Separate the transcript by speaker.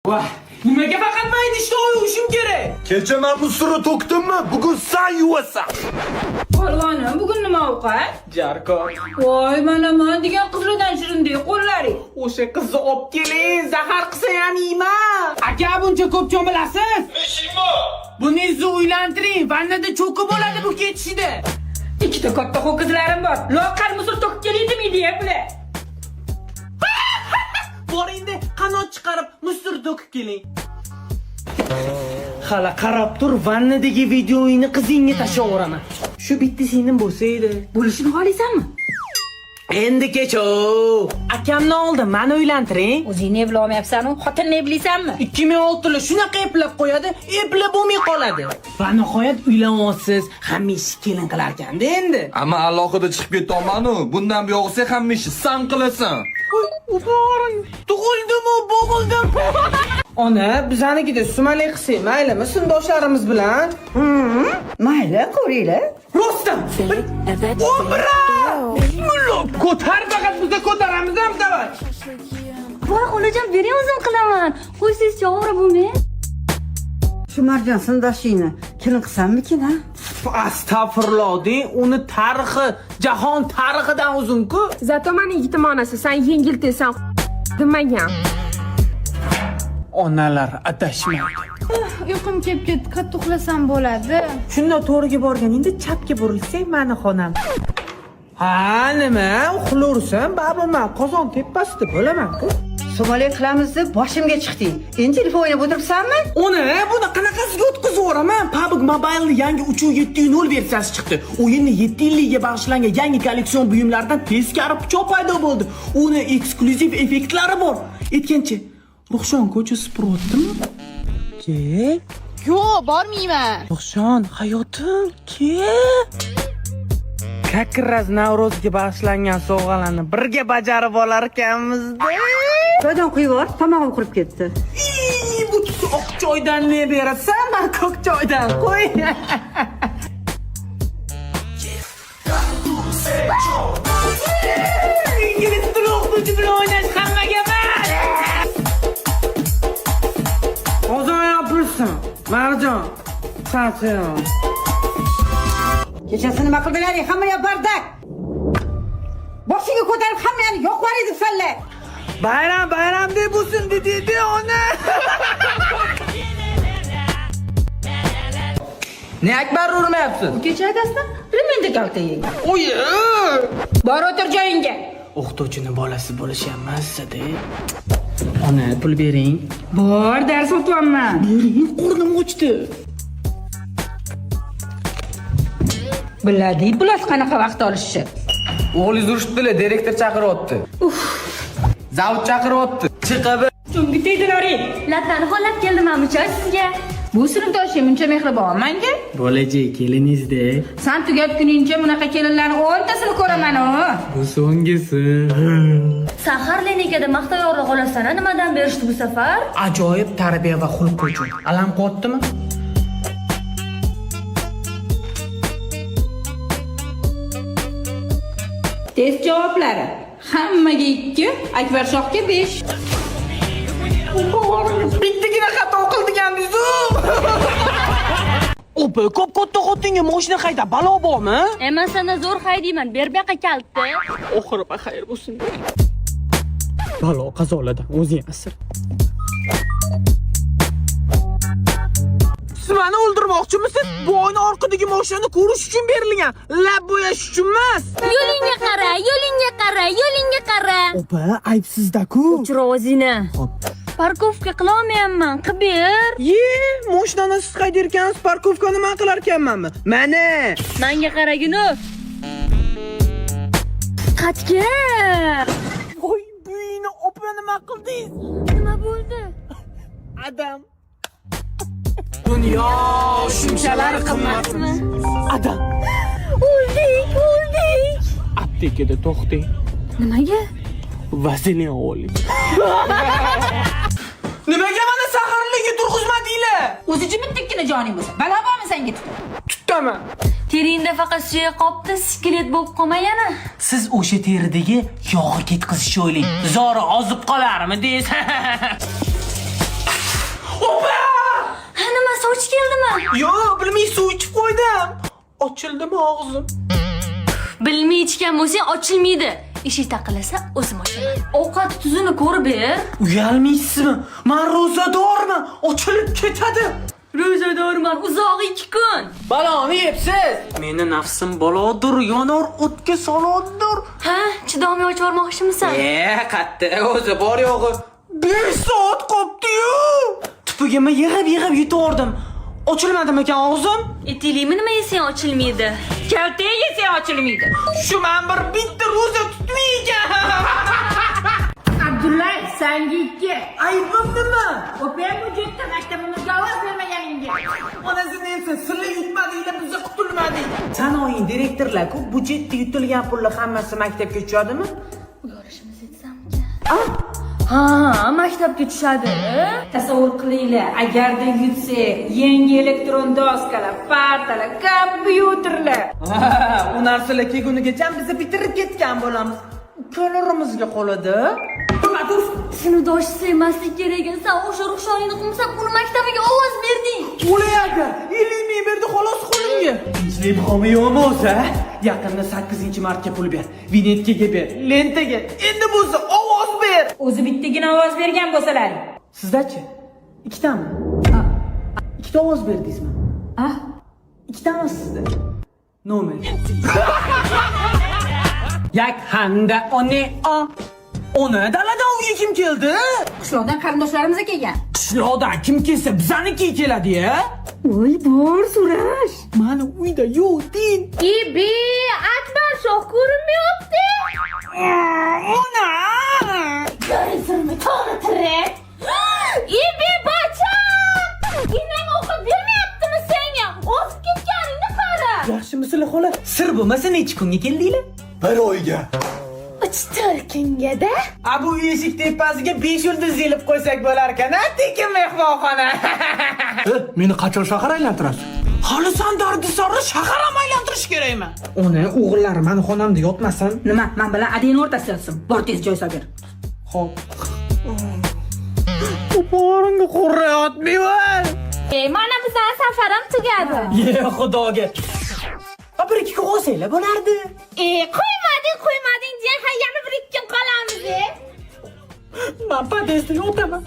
Speaker 1: Vah, nimaga faqat mayda ishda yuvishim kerak?
Speaker 2: Kecha men musori to'kdimmi? Bugun sen yuvasan.
Speaker 3: Qo'rg'onim, bugun nima ovqat?
Speaker 1: Jarkor.
Speaker 3: Voy, mana men degan qizlardan shirindek qo'llaring.
Speaker 1: O'sha qizni olib keling, zahar qilsa ham yeyman. Aka, buncha ko'p cho'milasiz? Buningizni uylantiring, vannada cho'kib bo'ladi bu ketishida.
Speaker 3: Ikkita katta ho'kizlarim bor. Loqal musor to'kib keldimi deyaptilar.
Speaker 1: Boringda qanot chiqarib musor to'kib keling. Hala qarab tur, vannadagi videoyini qizingga tashlayveraman. Shu bitta singlim bo'lsa edi.
Speaker 3: Bo'lishini xohlaysanmi?
Speaker 1: Endi kecho. Akamni oldi, meni uylantiring.
Speaker 3: O'zing ne bila olmayapsan-ku, xotinni eblaysanmi?
Speaker 1: 2006 yil shunaqa eplab qo'yadi, eplab bo'lmay qoladi. Va nihoyat uylanyapsiz, hamisha kelin qilar ekanda endi.
Speaker 2: Ammo alohida chiqib ketolman-ku. Bundan buyog'isi hammish sen qilasan.
Speaker 1: Uboring. Tug'ildim-u, bo'g'ildim. Ona, bizanikida sumali qilsak maylimi sindoshlarimiz bilan?
Speaker 4: Mayli, ko'ringlar.
Speaker 1: Rostdan. Obra! Ko'tar faqat biza ko'taramiz ham davay.
Speaker 5: Voy, xolajon, bering o'zim qilaman. Qo'ysiz chavora bo'lmay.
Speaker 4: Shu Marjon sindoshingni kelin qilsammikin, ha?
Speaker 1: Astag'firulloh deng, uni tarixi, jahon tarixidan uzun-ku.
Speaker 6: Zato meni yigitim onasi, sen yengiltasan demagan.
Speaker 1: Onalar adashmaydi.
Speaker 7: Uyqum kelib ketdi, qattiq uxlasam bo'ladi.
Speaker 1: Shunda to'g'riga borganingda chapga burilsang, meni xonam. Ha, nima? Uxlarsam, baribir men qozon tepasida bo'laman-ku.
Speaker 4: Somali qilamiz deb boshimga chiqding. Endi telefon o'ynab o'tiribsanmi?
Speaker 1: Uni buni qanaqasiga o'tkazib yuboraman? PUBG Mobile'ning yangi 3.7.0 versiyasi chiqdi. O'yinning 7 yilligiga bag'ishlangan yangi kolleksion buyumlardan teskari pichoq paydo bo'ldi. Uni eksklyuziv effektlari bor. Aytgancha, Ruxshon ko'chasi supuryaptimi? Kel.
Speaker 7: Yo'q, bormayman.
Speaker 1: Ruxshon, hayotim, kel. Kakraz Navro'zga bag'ishlangan sovg'alarni birga bajarib olar ekanmiz-da.
Speaker 4: Choydan quyib yubor, tomog'im qurib ketdi.
Speaker 1: Bu oq choydan ne berasan? Men ko'k choydan qo'y. Ingliz tili o'qituvchi bilan o'ynash hammaga emas. Qozon yopilsin. Marjon, sachim.
Speaker 4: Kechasi nima qildilaring? Hamma bardak. Boshiga ko'tarib hammani yo'qlar edi sanlar.
Speaker 1: Bayram deb bo'lsin dedi ona.
Speaker 3: Ne Akbar urmayapsiz? Kecha aytasizlar, remenda kalta yeydi.
Speaker 1: Oyi!
Speaker 3: Bor o'tir joyingga.
Speaker 1: O'qituvchining bolasi bo'lish ham mazza-da. Ona, pul bering.
Speaker 3: Bor, dars o'tyapman.
Speaker 1: Bering, qornim ochdi.
Speaker 3: Biladi, bular qanaqa vaqt olishi.
Speaker 8: O'g'lingiz urishibdilar, direktor chaqiryapti. Zavod chaqiryapti.
Speaker 1: Chiqib.
Speaker 3: Chunki tegdilaring.
Speaker 5: Lattani xohlab keldim amucha sizga.
Speaker 3: Bu sinfdoshim uncha mehribon menga.
Speaker 1: Bolaji, keliningizda.
Speaker 3: Sen tugatguningcha bunaqa kelinlarni 10tasini ko'raman-ku.
Speaker 1: Bu so'nggisi.
Speaker 5: Sahar klinikada maqtayorli xolasana nimadan berishdi bu safar?
Speaker 1: Ajoyib tarbiya va xulq uchun. Alam qilyaptimi?
Speaker 3: Test javoblari. Hammaga 2, Akbar shohga 5.
Speaker 1: Bittagina xato qildiganingiz-ku. Opa, ko'p katta xotinga mashina hayda balo bormi?
Speaker 5: Men sana zo'r haydayman, ber bu yoqqa kaltni.
Speaker 1: Oxiri xayr bo'lsin. Balo qazolardan o'zing asir. Siz meni o'ldirmoqchimisiz? Bu oyna orqadagi mashinani ko'rish uchun berilgan, lab bo'yash uchun emas.
Speaker 5: Yo'lingga qara, yo'lingga qara, yo'lingga qara.
Speaker 1: Opa, ayibsizda-ku.
Speaker 5: O'chir ovozingni. Parkovka qila olmayapman, qibir.
Speaker 1: Mashinani siz haydayotgansiz, parkovkani men qilar ekanmanmi? Mana.
Speaker 5: Menga qaragin-u. Qatga.
Speaker 1: Voy, buyini opa nima qildingiz?
Speaker 5: Nima bo'ldi?
Speaker 1: Adam. Dunyo shunchalar qimmatmi? Adam.
Speaker 5: O'ldik.
Speaker 1: Aptekada to'xting.
Speaker 5: Nimaga?
Speaker 1: Vazelin oling. Nimaga mana saharlikka turg'izmadinglar?
Speaker 3: O'zi jimitdikkina joning bo'lsa, balo bormi senga tutib?
Speaker 1: Tutaman.
Speaker 5: Teringda faqat suya qopdi, skelet bo'lib qolmagani.
Speaker 1: Siz o'sha teridagi yog'i ketkazishni o'ylang. Zori ozib qolarmi deysiz? Yo'q, bilmay suv ichib qo'ydim. Ochildimi og'zim?
Speaker 5: Bilmay ichgan bo'lsang ochilmaydi. Eshik taqilasa o'zim ochaman. Ovqat tuzini ko'rib ber.
Speaker 1: Uyalmaysizmi? Men ro'zadorman. Ochilib ketadi.
Speaker 5: Ro'zadorman, uzog'i 2 kun.
Speaker 1: Baloni yebsiz. Meni nafsim balodur, yonor o'tga solondur.
Speaker 5: Ha, chidomli ochib yubormoqchimisan?
Speaker 1: Qatta o'zi bor yo'g'i 5 soat qopdi-yu. Tupugimni yig'ib yutordim. Ochilmadimi ekan og'zim?
Speaker 5: Etilimi nima yesang ochilmaydi.
Speaker 3: Kaltak yesang ochilmaydi.
Speaker 1: Shu men bir bitta ro'za tutmaygan.
Speaker 3: Abdulla, senga 2.
Speaker 1: Aybim nima?
Speaker 3: O'pay hujjatda maktabimizga javob bermaganingga.
Speaker 1: Onasini esa sirli yutmadinglar, biz qutulmadik. Sanoyin direktorlar-ku budjetda yutilgan pullar hammasi maktabga tushadimi?
Speaker 5: Yorishimiz yetsammikan? Ha, maktabga tushadi.
Speaker 3: Tasavvur qilinglar, agarda yutsak, yangi elektron doskalar, partalar, kompyuterlar.
Speaker 1: U narsalar kelgunigacha biz bitirib ketgan bo'lamiz. Ko'nglimizga qoladi.
Speaker 5: Sinfdosh sevmaslik kerak. Sen o'sha ruxshoyini qilmasam, uni maktabiga ovoz berding.
Speaker 1: O'layadi. 50 ming berdi xolos qo'limga. Tinchlik qolmay yo'qmi? Yaqinda 8-martga pul ber. Vinetkaga ber, lentaga. Endi bo'lsa ovoz ber.
Speaker 3: O'zi bittagina ovoz bergan bo'lsalar.
Speaker 1: Sizdachi? Ikkitami? Ikkita ovoz berdingizmi? Ikkitami sizda? Nomer. Yak handa one a. Ona daladan uyga kim keldi?
Speaker 3: Qishloqdan qarindoshlarimiz kelgan.
Speaker 1: Qishloqdan kim kelsa bizanikiga keladi-ya.
Speaker 3: Voy, bor so'rash.
Speaker 1: Mana uyda yo'q din.
Speaker 3: Ibi, Akbar shoh ko'rinmayapti.
Speaker 1: Ona!
Speaker 3: Ko'rinsinmi, to'g'ri tirik. Ibi, bacham! Inang o'qib bermayaptimi senga? O'zib ketganingni qara.
Speaker 1: Yaxshimisizlar xola? Sir bo'lmasa necha kunga keldinglar?
Speaker 2: 1 oyga.
Speaker 3: 3-4 kungada.
Speaker 1: Bu eshik tepasiga 5 yulduz yelib qo'ysak bo'lar ekan-a? Tekin mehmonxona.
Speaker 8: Meni qachon shahar aylantirasiz?
Speaker 1: Hali san dardisarni shahar ham aylantirish kerakmi?
Speaker 8: Ona, o'g'illari meni xonamda yotmasin.
Speaker 3: Nima, men bilan adin o'rtasida yotsin. Bor tez joy solib ber.
Speaker 1: Xo'p. Qo'poringga qo'rayotmayman.
Speaker 3: Mana bizning safarim tugadi.
Speaker 1: Ye xudoga. Bir ikki kun qolsanglar bo'lardi.
Speaker 3: Qo'ymading, deya yana 1-2 kun qolamiz.
Speaker 1: Men podestda yotaman.